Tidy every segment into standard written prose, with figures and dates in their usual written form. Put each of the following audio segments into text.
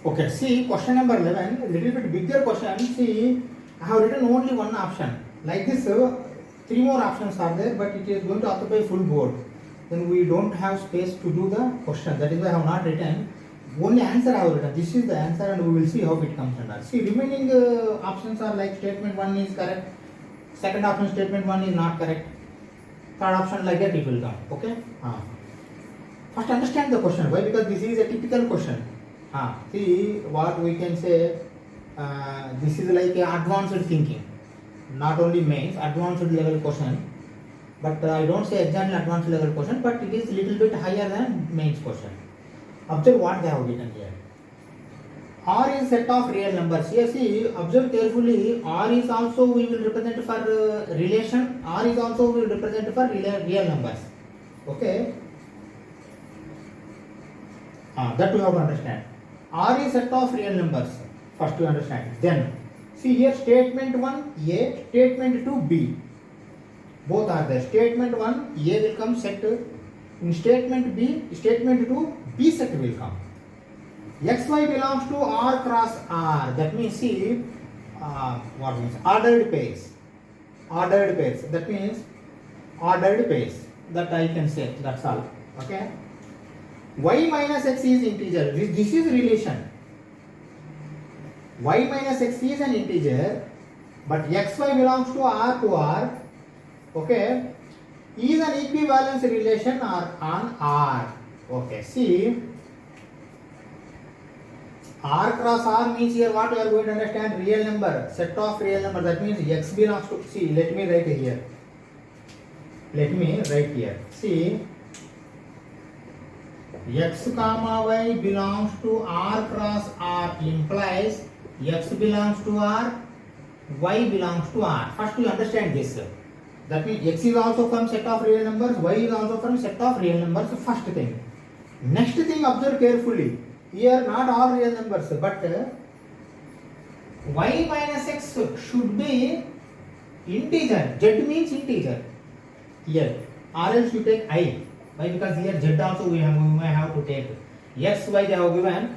Okay, see question number 11, a little bit bigger question. See, I have written only one option. Like this, three more options are there, but it is going to occupy full board. Then we don't have space to do the question. That is why I have not written. Only answer I have written. This is the answer, and we will see how it comes under. See, remaining options are like statement 1 is correct, second option statement 1 is not correct, third option like that it will come. Okay. First understand the question. Why? Because this is a typical question. See what we can say. This is like a advanced thinking, not only mains, advanced level question. But I don't say exactly advanced level question, but it is little bit higher than mains question. Observe what they have written here. R is set of real numbers. Here see, observe carefully. R is also we will represent for relation. R is also we will represent for real numbers. Okay. That you have to understand. R is set of real numbers. First to understand. Then see here statement 1 A, statement 2 B. Both are there. Statement 1 A will come set. In statement B, statement 2 B set will come. XY belongs to R cross R. That means see what means ordered pairs. Ordered pairs. That means ordered pairs. That I can say. That's all. Okay. Y minus x is integer. This is relation. Y minus x is an integer, but xy belongs to R. Okay, is an equivalence relation or on R. Okay, see, R cross R means here what we are going to understand, real number, set of real number. That means x belongs to, see, let me write here. See, x comma y belongs to R cross R implies x belongs to R, y belongs to R. First you understand this. That means x is also from set of real numbers, y is also from set of real numbers. First thing. Next thing, observe carefully. Here not all real numbers, but y minus x should be integer. Z means integer here, or else you take I. Why? Because here z also we may have to take. X, y they have given.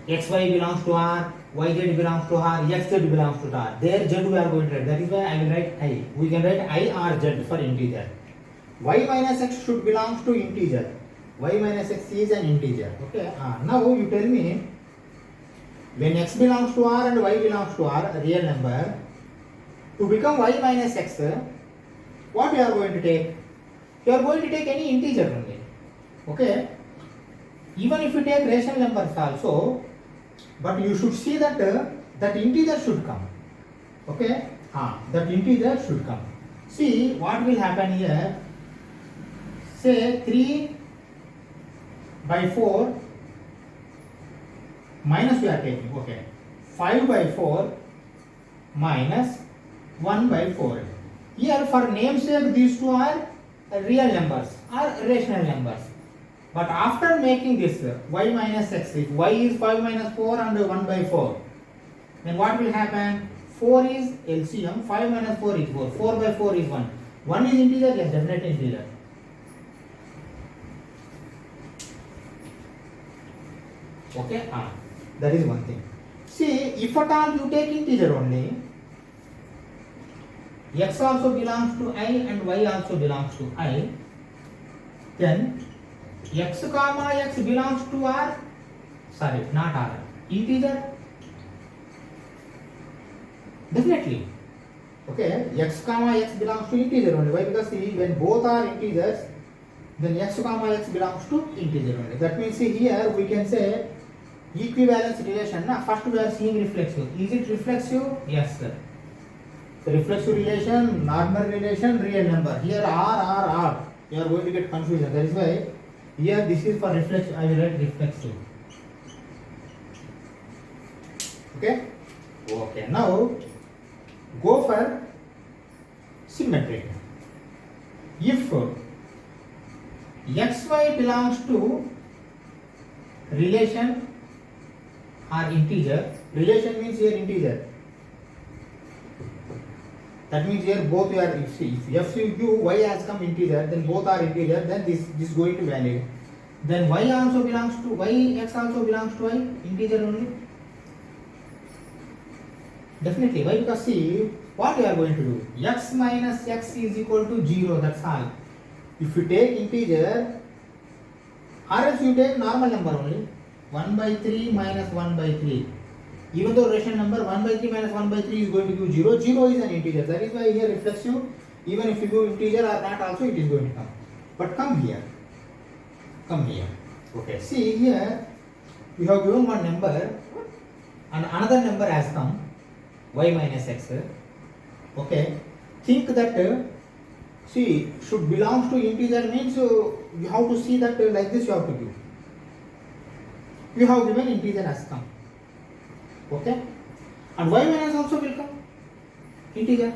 XY belongs to R, YZ belongs to R, XZ belongs to R. There Z we are going to write. That is why I will write I. We can write I or Z for integer. Y minus x should belongs to integer. Y minus x is an integer. Okay. Now you tell me, when x belongs to R and y belongs to R, a real number, to become y minus x, what you are going to take? You are going to take any integer only. Okay. Even if you take rational numbers also, but you should see that that integer should come. Okay. That integer should come. See what will happen here. Say 3 by 4 minus we are taking. Okay. 5 by 4 minus 1 by 4. Here for namesake these two are real numbers or rational numbers. But after making this y minus x, if y is 5 minus 4 and 1 by 4, then what will happen? 4 is LCM, 5 minus 4 is 4, 4 by 4 is 1. 1 is integer, yes, definite integer. Okay, that is one thing. See, if at all you take integer only, x also belongs to I and y also belongs to I, then x comma x belongs to R, sorry, not R, integer. Definitely. Okay, x comma x belongs to integer only. Why? Because see, when both are integers, then x comma x belongs to integer only. That means see here we can say equivalence relation. First we are seeing reflexive. Is it reflexive? Yes, sir. So reflexive relation, normal relation, real number. Here R. You are going to get confusion. That is why here this is for reflexive. I will write reflexive. Okay. Okay. Now go for symmetric. If xy belongs to relation or integer, relation means here integer. That means here both you are, if f u y has come integer, then both are integer, then this is going to valid. then y also belongs to y, x also belongs to y, integer only. Definitely. Why? Because see, what you are going to do? X minus x is equal to 0, that's all. If you take integer, or else you take normal number only. 1 by 3 minus 1 by 3. Even though rational number 1 by 3 minus 1 by 3 is going to give 0, 0 is an integer. That is why here reflexive, even if you go integer or not also it is going to come. But come here. Come here. Okay. See here, we have given one number and another number has come. Y minus x. Okay. Think that see should belongs to integer means you have to see that like this you have to give. You have given integer has come. Okay. And y minus also will come. Integer.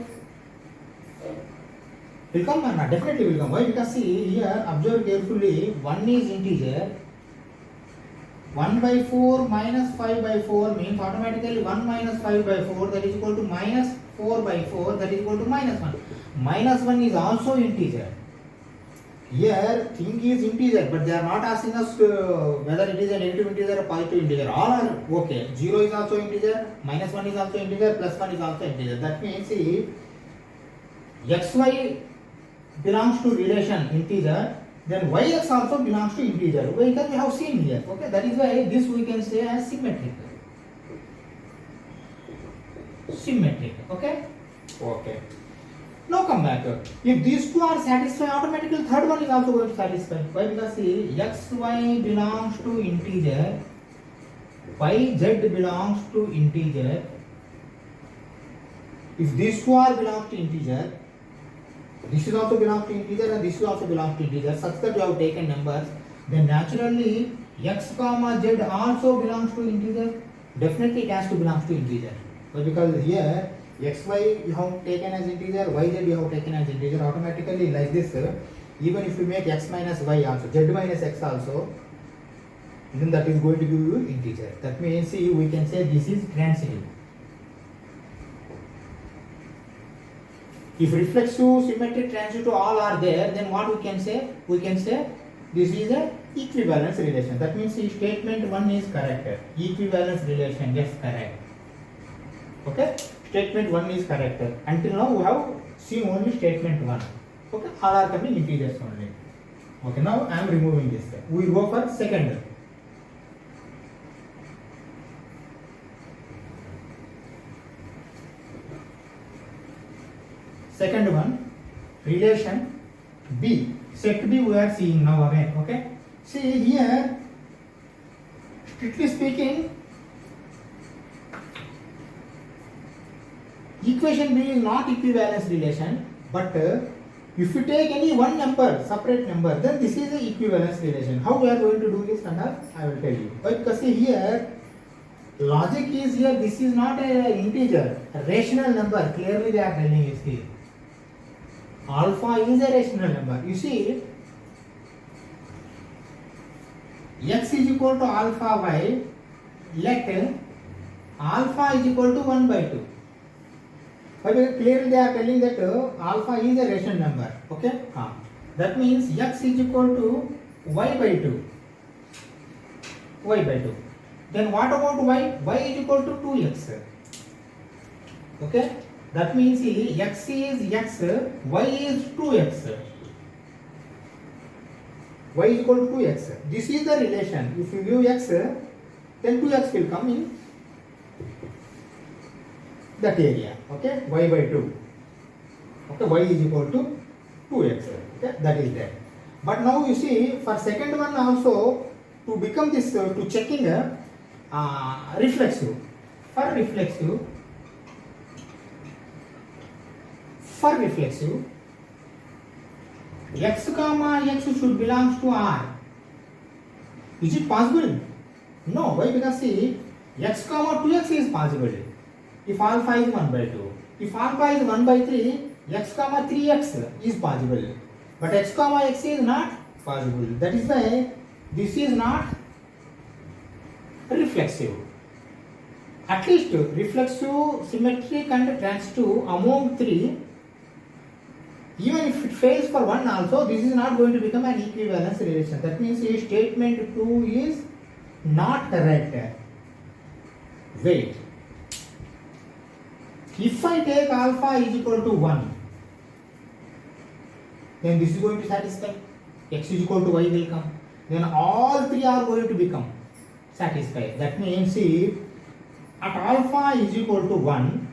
Will come or not? Definitely will come. Why? Because see here, observe carefully. 1 is integer. 1 by 4 minus 5 by 4 means automatically 1 minus 5 by 4 that is equal to minus 4 by 4 that is equal to minus 1. Minus 1 is also integer. Here thing is integer, but they are not asking us whether it is a negative integer or positive integer. All are okay. 0 is also integer, minus 1 is also integer, plus 1 is also integer. That means see xy belongs to relation integer, then yx also belongs to integer. Because we have seen here. Okay, that is why this we can say as symmetric. Symmetric. Okay. Okay. Now come back. If these two are satisfied, automatically third one is also going to satisfy. Why? Because see xy belongs to integer, yz belongs to integer. If these two are belongs to integer, this is also belongs to integer and this is also belongs to integer, such that you have taken numbers, then naturally x comma z also belongs to integer. Definitely it has to belongs to integer. But because here xy you have taken as integer, yz you have taken as integer, automatically like this, even if you make x minus y also, z minus x also, then that is going to give you integer. That means see we can say this is transitive. If reflexive, symmetric, transitive all are there, then what we can say? We can say this is a equivalence relation. That means see, statement 1 is correct. Equivalence relation, yes, correct. Okay? Statement 1 is correct. Until now we have seen only statement 1. Okay? All are coming integers only. Okay, now I am removing this. We go for second. Second one, relation B. Set B we are seeing now again. Okay? See here, strictly speaking, equation B is not equivalence relation, but if you take any one number, separate number, then this is the equivalence relation. How we are going to do this, I will tell you. But because see here, logic is here, this is not a integer, a rational number. Clearly they are telling you here. Alpha is a rational number. You see, x is equal to alpha y, let alpha is equal to 1 by 2. But clearly they are telling that alpha is a rational number. Okay? That means x is equal to y by 2. Y by 2. Then what about y? Y is equal to 2x. Okay? That means x is x, y is 2x. Y is equal to 2x. This is the relation. If you give x, then 2x will come in that area. Okay? Y by 2. Okay? Y is equal to 2x. Okay? That is there. But now you see, for second one also, to become this, to checking reflexive. For reflexive, x comma x should belongs to R. Is it possible? No. Why? Because see, x comma 2x is possible. If alpha is 1 by 2. If alpha is 1 by 3, x comma 3x is possible. But x comma x is not possible. That is why this is not reflexive. At least reflexive, symmetric and transitive among three, Even if it fails for 1 also, this is not going to become an equivalence relation. That means a statement 2 is not correct. Wait. If I take alpha is equal to 1, then this is going to satisfy. X is equal to y will come. Then all three are going to become satisfied. That means see, at alpha is equal to 1,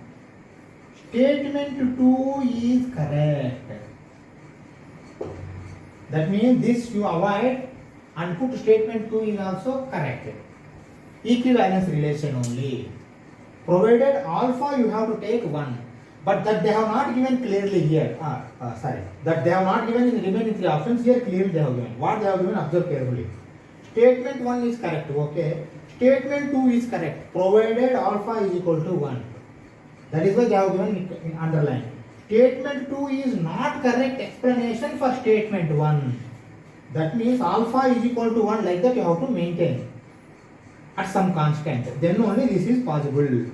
statement 2 is correct. That means this you avoid and put statement 2 is also correct. Equivalence relation only. Provided alpha you have to take 1. But that they have not given clearly here. That they have not given in the remaining 3 options. Here clearly they have given. What they have given, observe carefully. Statement 1 is correct. Okay. Statement 2 is correct. Provided alpha is equal to 1. That is why they have given in underline. Statement 2 is not correct explanation for statement 1. That means alpha is equal to 1, like that you have to maintain at some constant. Then only this is possible.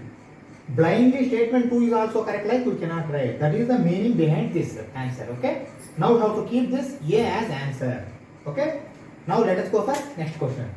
Blindly statement 2 is also correct, like we cannot write. That is the meaning behind this answer. Okay. Now we have to keep this A as answer. Okay. Now let us go for next question.